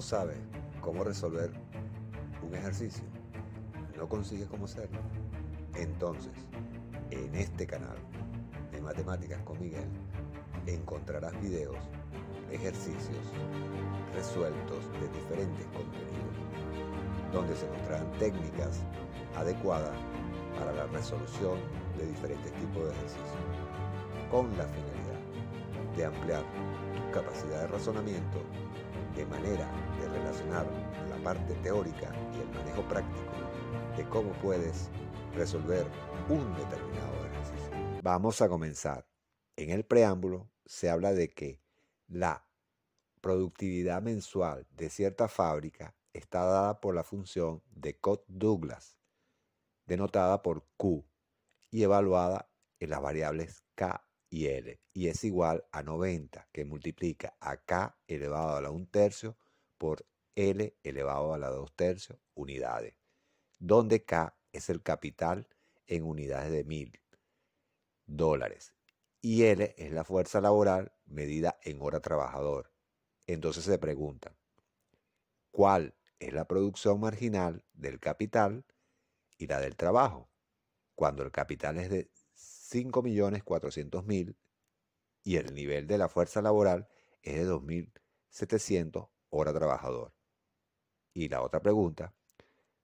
sabes cómo resolver un ejercicio, no consigues cómo hacerlo, entonces en este canal de Matemáticas con Miguel encontrarás videos, ejercicios resueltos de diferentes contenidos, donde se mostrarán técnicas adecuadas para la resolución de diferentes tipos de ejercicios, con la finalidad de ampliar tu capacidad de razonamiento de manera de relacionar la parte teórica y el manejo práctico de cómo puedes resolver un determinado ejercicio. Vamos a comenzar. En el preámbulo se habla de que la productividad mensual de cierta fábrica está dada por la función de Cobb-Douglas, denotada por Q, y evaluada en las variables K y L, y es igual a 90, que multiplica a K elevado a la 1/3 por L elevado a la 2/3 unidades, donde K es el capital en unidades de $1000 y L es la fuerza laboral medida en hora trabajador. Entonces se preguntan, ¿cuál es la producción marginal del capital y la del trabajo? Cuando el capital es de 5.400.000 y el nivel de la fuerza laboral es de 2.700 hora trabajador. Y la otra pregunta,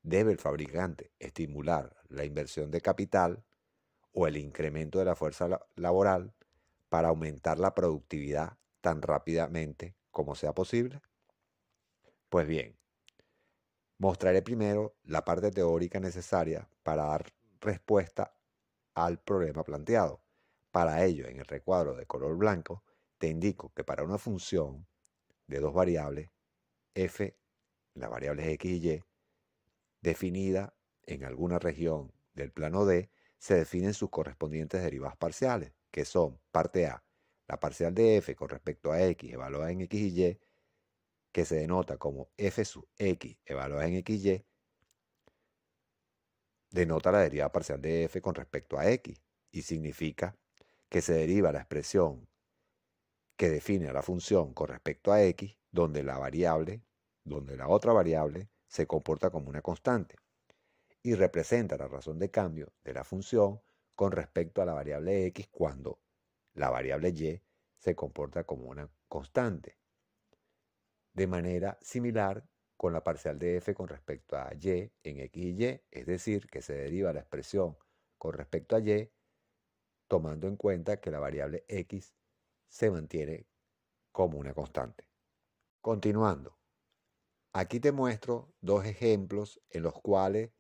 ¿debe el fabricante estimular la inversión de capital o el incremento de la fuerza laboral para aumentar la productividad tan rápidamente como sea posible? Pues bien, mostraré primero la parte teórica necesaria para dar respuesta al problema planteado. Para ello, en el recuadro de color blanco, te indico que para una función de dos variables, f, las variables x y y, definida en alguna región del plano D, se definen sus correspondientes derivadas parciales, que son, parte A, la parcial de f con respecto a x evaluada en x y y, que se denota como f sub x evaluada en x y y, denota la derivada parcial de f con respecto a x y significa que se deriva la expresión que define a la función con respecto a x, donde la otra variable se comporta como una constante y representa la razón de cambio de la función con respecto a la variable x cuando la variable y se comporta como una constante. De manera similar con la parcial de f con respecto a y en x y y, es decir, que se deriva la expresión con respecto a y tomando en cuenta que la variable x se mantiene como una constante. Continuando, aquí te muestro dos ejemplos en los cuales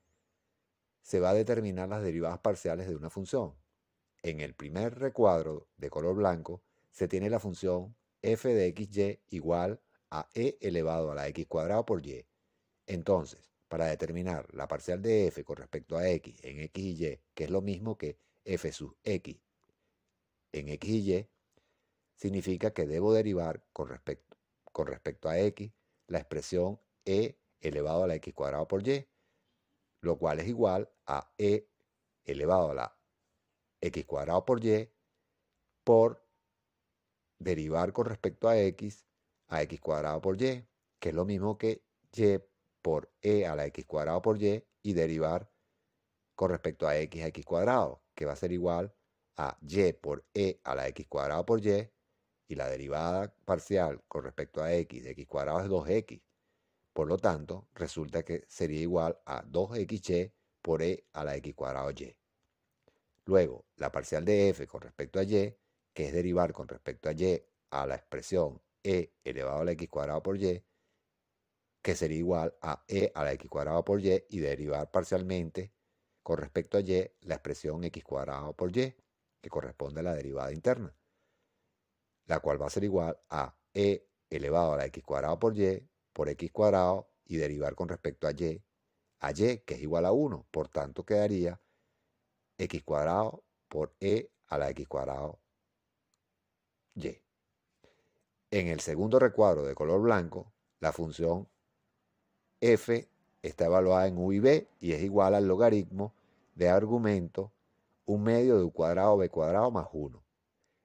se va a determinar las derivadas parciales de una función. En el primer recuadro de color blanco se tiene la función f de xy igual a e elevado a la x cuadrada por y. Entonces, para determinar la parcial de f con respecto a x en x y y, que es lo mismo que f sub x en x y y, significa que debo derivar con respecto a x la expresión e elevado a la x cuadrada por y, lo cual es igual a e elevado a la x cuadrado por y por derivar con respecto a x cuadrado por y, que es lo mismo que y por e a la x cuadrado por y derivar con respecto a x cuadrado, que va a ser igual a y por e a la x cuadrado por y la derivada parcial con respecto a x de x cuadrado es 2x. Por lo tanto, resulta que sería igual a 2xy por e a la x cuadrado y. Luego, la parcial de f con respecto a y, que es derivar con respecto a y a la expresión e elevado a la x cuadrado por y, que sería igual a e a la x cuadrado por y derivar parcialmente con respecto a y la expresión x cuadrado por y, que corresponde a la derivada interna, la cual va a ser igual a e elevado a la x cuadrado por x cuadrado y derivar con respecto a y, que es igual a 1. Por tanto, quedaría x cuadrado por e a la x cuadrado y. En el segundo recuadro de color blanco, la función f está evaluada en u y b y es igual al logaritmo de argumento 1/2 de u cuadrado b cuadrado más 1.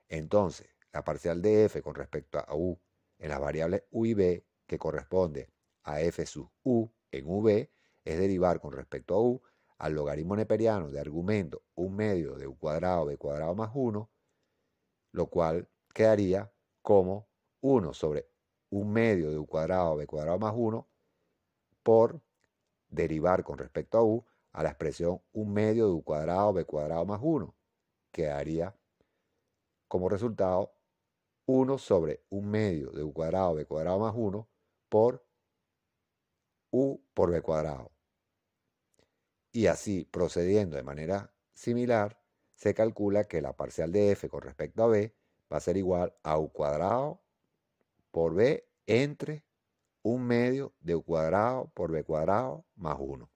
Entonces, la parcial de f con respecto a u en las variables u y b, que corresponde a f sub u en v es derivar con respecto a u al logaritmo neperiano de argumento 1/2 de u cuadrado b cuadrado más 1, lo cual quedaría como 1 sobre 1/2 de u cuadrado b cuadrado más 1 por derivar con respecto a u a la expresión 1/2 de u cuadrado b cuadrado más 1. Quedaría como resultado 1 sobre 1/2 de u cuadrado b cuadrado más 1 por u por b cuadrado. Y así, procediendo de manera similar, se calcula que la parcial de f con respecto a b va a ser igual a u cuadrado por b entre 1/2 de u cuadrado por b cuadrado más 1.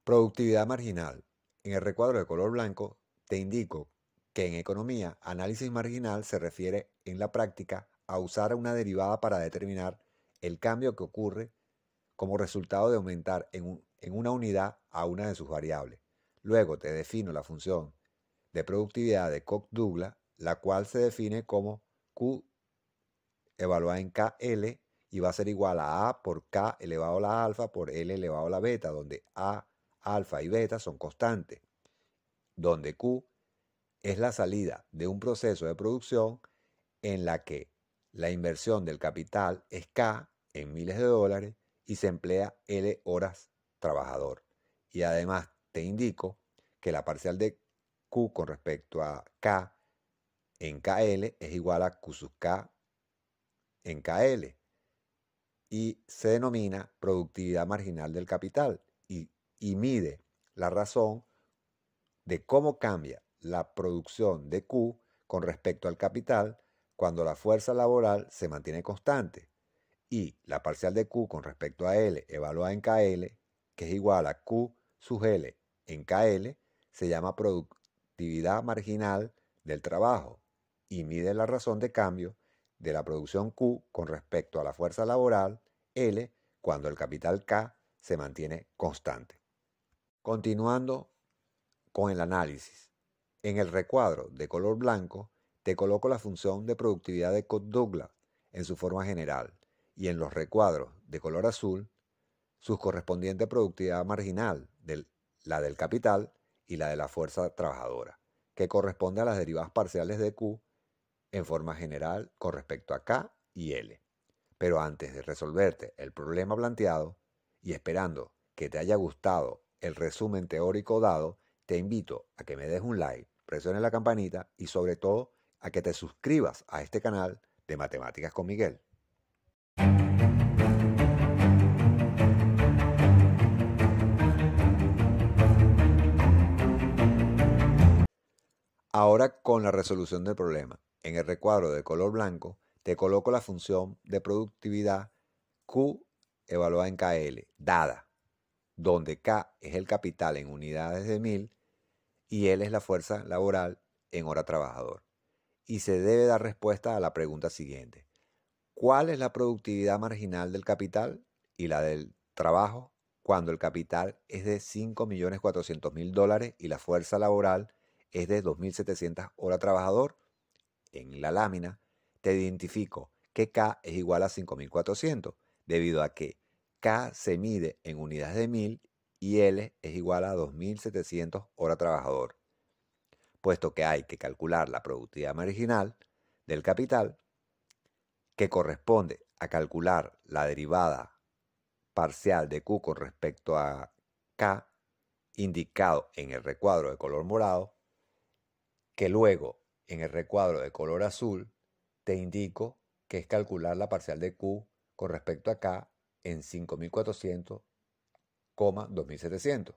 Productividad marginal. En el recuadro de color blanco te indico que en economía, análisis marginal se refiere en la práctica a usar una derivada para determinar el cambio que ocurre como resultado de aumentar en una unidad a una de sus variables. Luego te defino la función de productividad de Cox-Douglas, la cual se define como Q evaluada en KL y va a ser igual a A por K elevado a la alfa por L elevado a la beta, donde A, alfa y beta son constantes, donde Q es la salida de un proceso de producción en la que la inversión del capital es K en miles de dólares y se emplea L horas trabajador. Y además te indico que la parcial de Q con respecto a K en KL es igual a Q sub K en KL y se denomina productividad marginal del capital y mide la razón de cómo cambia la producción de Q con respecto al capital cuando la fuerza laboral se mantiene constante. Y la parcial de Q con respecto a L evaluada en KL, que es igual a Q sub L en KL, se llama productividad marginal del trabajo y mide la razón de cambio de la producción Q con respecto a la fuerza laboral L cuando el capital K se mantiene constante. Continuando con el análisis. En el recuadro de color blanco te coloco la función de productividad de Cox-Douglas en su forma general y en los recuadros de color azul su correspondiente productividad marginal, la del capital y la de la fuerza trabajadora, que corresponde a las derivadas parciales de Q en forma general con respecto a K y L. Pero antes de resolverte el problema planteado y esperando que te haya gustado el resumen teórico dado, te invito a que me des un like, presiones la campanita y sobre todo a que te suscribas a este canal de Matemáticas con Miguel. Ahora con la resolución del problema. En el recuadro de color blanco te coloco la función de productividad Q evaluada en KL, dada, donde K es el capital en unidades de 1000 y L es la fuerza laboral en hora trabajador. Y se debe dar respuesta a la pregunta siguiente. ¿Cuál es la productividad marginal del capital y la del trabajo cuando el capital es de 5.400.000 dólares y la fuerza laboral es de 2.700 horas trabajador? En la lámina te identifico que K es igual a 5.400 debido a que K se mide en unidades de 1000 y L es igual a 2.700 horas trabajador. Puesto que hay que calcular la productividad marginal del capital, que corresponde a calcular la derivada parcial de Q con respecto a K, indicado en el recuadro de color morado, que luego en el recuadro de color azul te indico que es calcular la parcial de Q con respecto a K en 5.400, 2.700.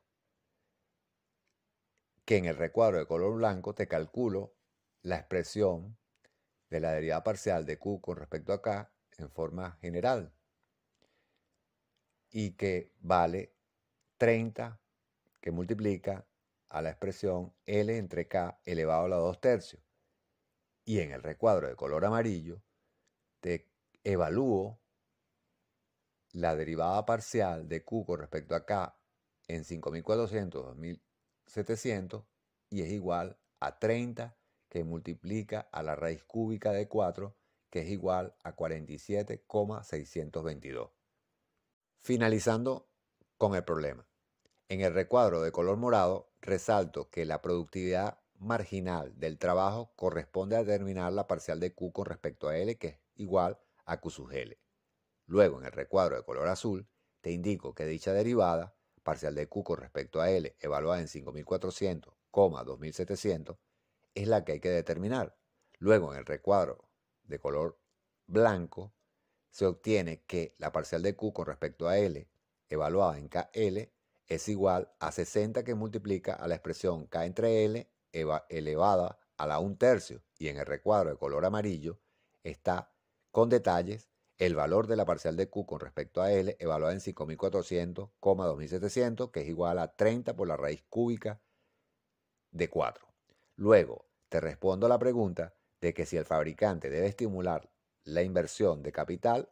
Que en el recuadro de color blanco te calculo la expresión de la derivada parcial de Q con respecto a K en forma general y que vale 30 que multiplica a la expresión L entre K elevado a la 2 tercios. Y en el recuadro de color amarillo te evalúo la derivada parcial de Q con respecto a K en 5.400, 2.700 y es igual a 30 que multiplica a la raíz cúbica de 4 que es igual a 47,622. Finalizando con el problema. En el recuadro de color morado resalto que la productividad marginal del trabajo corresponde a determinar la parcial de Q con respecto a L, que es igual a Q sub L. Luego, en el recuadro de color azul, te indico que dicha derivada, parcial de Q con respecto a L, evaluada en 5400, 2700, es la que hay que determinar. Luego, en el recuadro de color blanco, se obtiene que la parcial de Q con respecto a L, evaluada en KL, es igual a 60 que multiplica a la expresión K entre L elevada a la 1/3. Y en el recuadro de color amarillo está con detalles el valor de la parcial de Q con respecto a L evaluada en 5400, 2700, que es igual a 30 por la raíz cúbica de 4. Luego, te respondo a la pregunta de que si el fabricante debe estimular la inversión de capital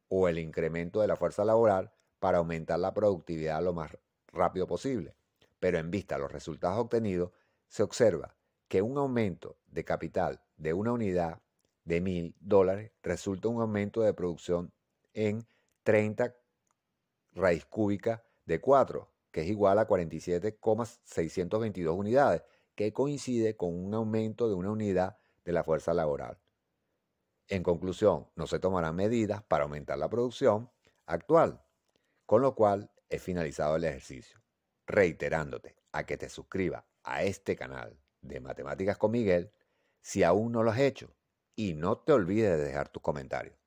o el incremento de la fuerza laboral para aumentar la productividad lo más rápido posible. Pero en vista de los resultados obtenidos, se observa que un aumento de capital de una unidad de $1000 resulta un aumento de producción en 30 raíz cúbica de 4, que es igual a 47,622 unidades, que coincide con un aumento de una unidad de la fuerza laboral. En conclusión, no se tomarán medidas para aumentar la producción actual, con lo cual he finalizado el ejercicio, reiterándote a que te suscribas a este canal de Matemáticas con Miguel si aún no lo has hecho y no te olvides de dejar tus comentarios.